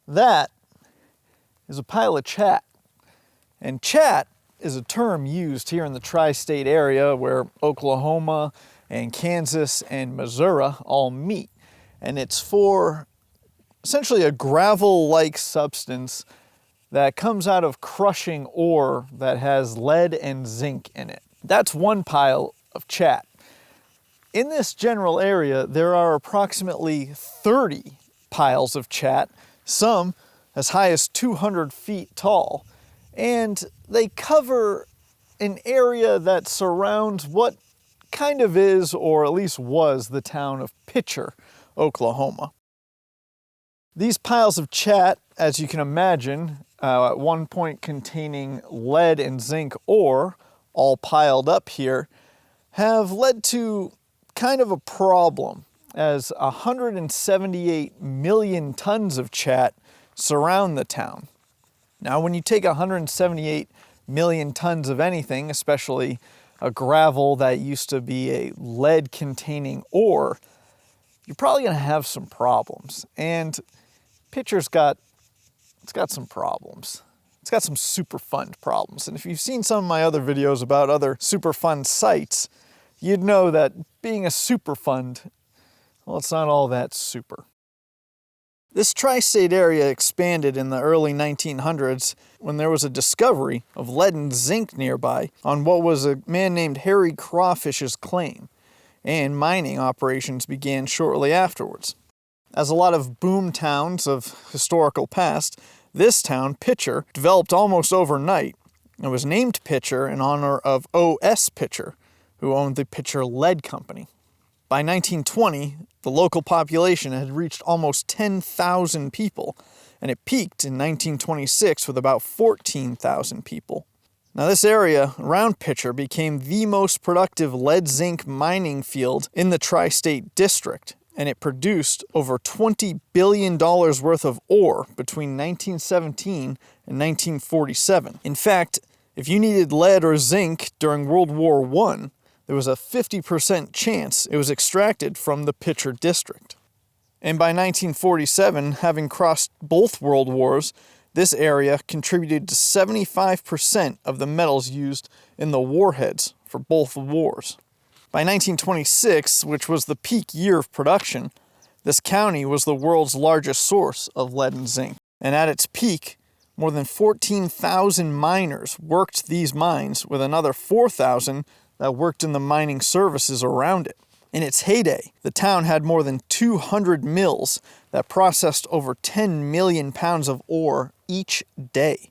That is a pile of chat. And chat is a term used here in the tri-state area where Oklahoma and Kansas and Missouri all meet. And it's for essentially a gravel-like substance that comes out of crushing ore that has lead and zinc in it. That's one pile of chat. In this general area, there are approximately 30 piles of chat, some as high as 200 feet tall, and they cover an area that surrounds what kind of is, or at least was, the town of Picher, Oklahoma. These piles of chat, as you can imagine, at one point containing lead and zinc ore, all piled up here, have led to kind of a problem, as 178 million tons of chat surround the town. Now, when you take 178 million tons of anything, especially a gravel that used to be a lead-containing ore, you're probably going to have some problems. And Picher's got some problems. It's got some Superfund problems. And if you've seen some of my other videos about other Superfund sites, you'd know that being a Superfund, well, it's not all that super. This tri-state area expanded in the early 1900s when there was a discovery of lead and zinc nearby on what was a man named Harry Crawfish's claim, and mining operations began shortly afterwards. As a lot of boom towns of historical past, this town, Picher, developed almost overnight and was named Picher in honor of O.S. Picher, who owned the Picher Lead Company. By 1920, the local population had reached almost 10,000 people, and it peaked in 1926 with about 14,000 people. Now, this area around Picher became the most productive lead-zinc mining field in the tri-state district, and it produced over $20 billion worth of ore between 1917 and 1947. In fact, if you needed lead or zinc during World War I, there was a 50% chance it was extracted from the Picher district. And by 1947, having crossed both world wars, this area contributed to 75% of the metals used in the warheads for both wars. By 1926, which was the peak year of production, this county was the world's largest source of lead and zinc. And at its peak, more than 14,000 miners worked these mines, with another 4,000 that worked in the mining services around it. In its heyday, the town had more than 200 mills that processed over 10 million pounds of ore each day.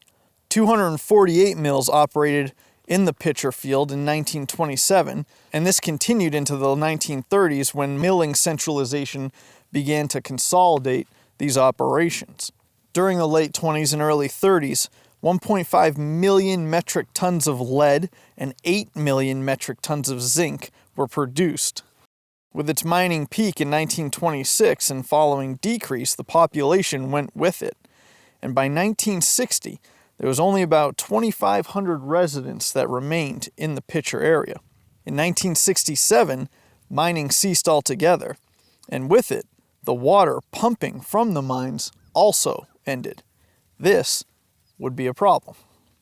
248 mills operated in the Picher field in 1927, and this continued into the 1930s when milling centralization began to consolidate these operations. During the late 20s and early 30s, 1.5 million metric tons of lead and 8 million metric tons of zinc were produced. With its mining peak in 1926 and following decrease, the population went with it. And by 1960, there was only about 2,500 residents that remained in the Picher area. In 1967, mining ceased altogether, and with it, the water pumping from the mines also ended. This would be a problem.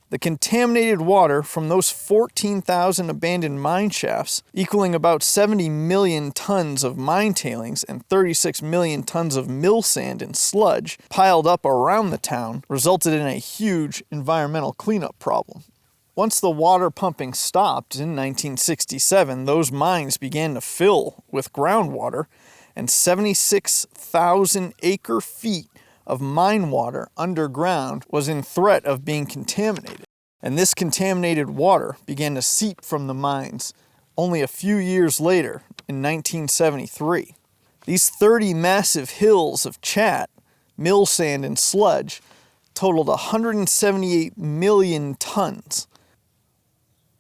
The contaminated water from those 14,000 abandoned mine shafts, equaling about 70 million tons of mine tailings and 36 million tons of mill sand and sludge piled up around the town, resulted in a huge environmental cleanup problem. Once the water pumping stopped in 1967, those mines began to fill with groundwater, and 76,000 acre-feet of mine water underground was in threat of being contaminated. And this contaminated water began to seep from the mines only a few years later, in 1973. These 30 massive hills of chat, mill sand, and sludge totaled 178 million tons.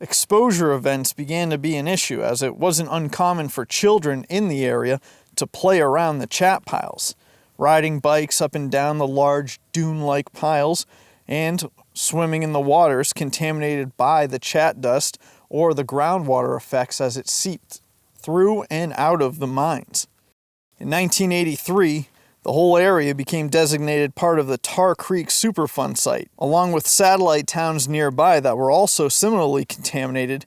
Exposure events began to be an issue, as it wasn't uncommon for children in the area to play around the chat piles, riding bikes up and down the large dune-like piles, and swimming in the waters contaminated by the chat dust or the groundwater effects as it seeped through and out of the mines. In 1983, The whole area became designated part of the Tar Creek Superfund site, along with satellite towns nearby that were also similarly contaminated,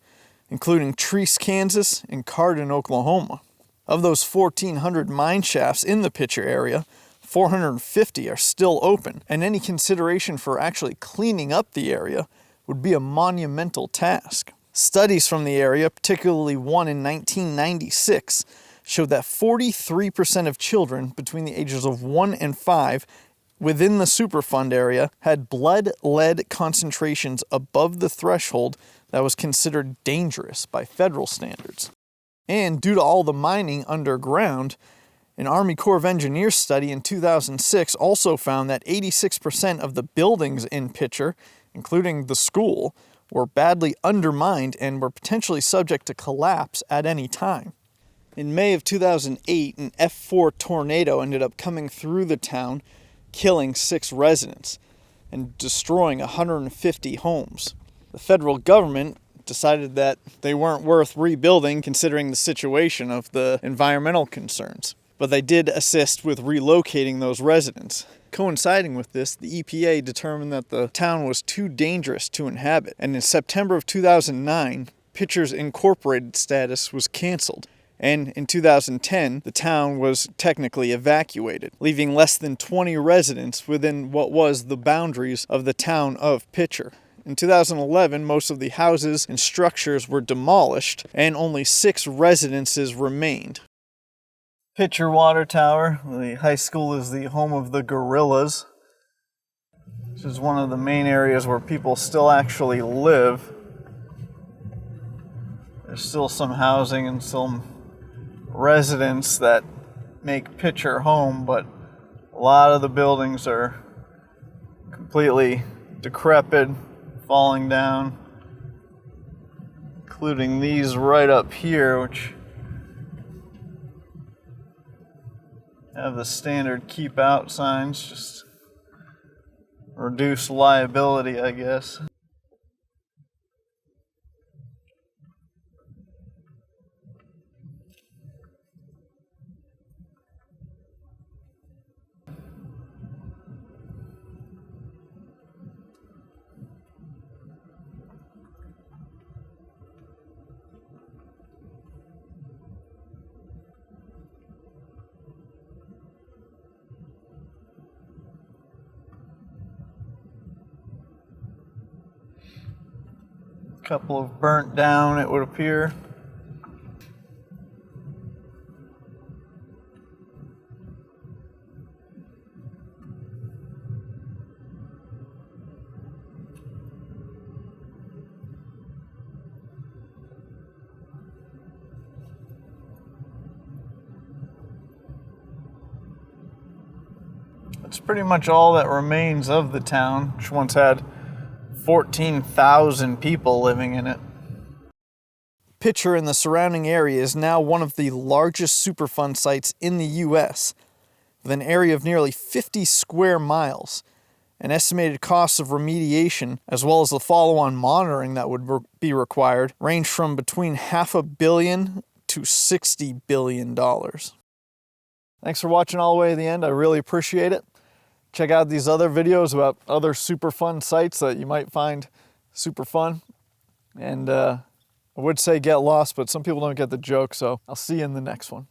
including Treese, Kansas, and Cardin, Oklahoma. Of those 1,400 mine shafts in the Picher area, 450 are still open, and any consideration for actually cleaning up the area would be a monumental task. Studies from the area, particularly one in 1996, showed that 43% of children between the ages of 1 and 5 within the Superfund area had blood lead concentrations above the threshold that was considered dangerous by federal standards. And due to all the mining underground, an Army Corps of Engineers study in 2006 also found that 86% of the buildings in Picher, including the school, were badly undermined and were potentially subject to collapse at any time. In May of 2008, an F4 tornado ended up coming through the town, killing 6 residents and destroying 150 homes. The federal government decided that they weren't worth rebuilding considering the situation of the environmental concerns, but they did assist with relocating those residents. Coinciding with this, the EPA determined that the town was too dangerous to inhabit, and in September of 2009, Picher's incorporated status was canceled. And in 2010, the town was technically evacuated, leaving less than 20 residents within what was the boundaries of the town of Picher. In 2011, most of the houses and structures were demolished, and only 6 residences remained. Picher Water Tower. The high school is the home of the Gorillas. This is one of the main areas where people still actually live. There's still some housing and some residents that make Picher home, but a lot of the buildings are completely decrepit, falling down, including these right up here, which have the standard keep out signs, just reduce liability, I guess. Couple of burnt down, it would appear. That's pretty much all that remains of the town, which once had 14,000 people living in it. Picher and the surrounding area is now one of the largest Superfund sites in the U.S., with an area of nearly 50 square miles. An estimated cost of remediation, as well as the follow-on monitoring that would be required, range from between $500 million to $60 billion. Thanks for watching all the way to the end. I really appreciate it. Check out these other videos about other Superfund sites that you might find super fun. And I would say get lost, but some people don't get the joke, so I'll see you in the next one.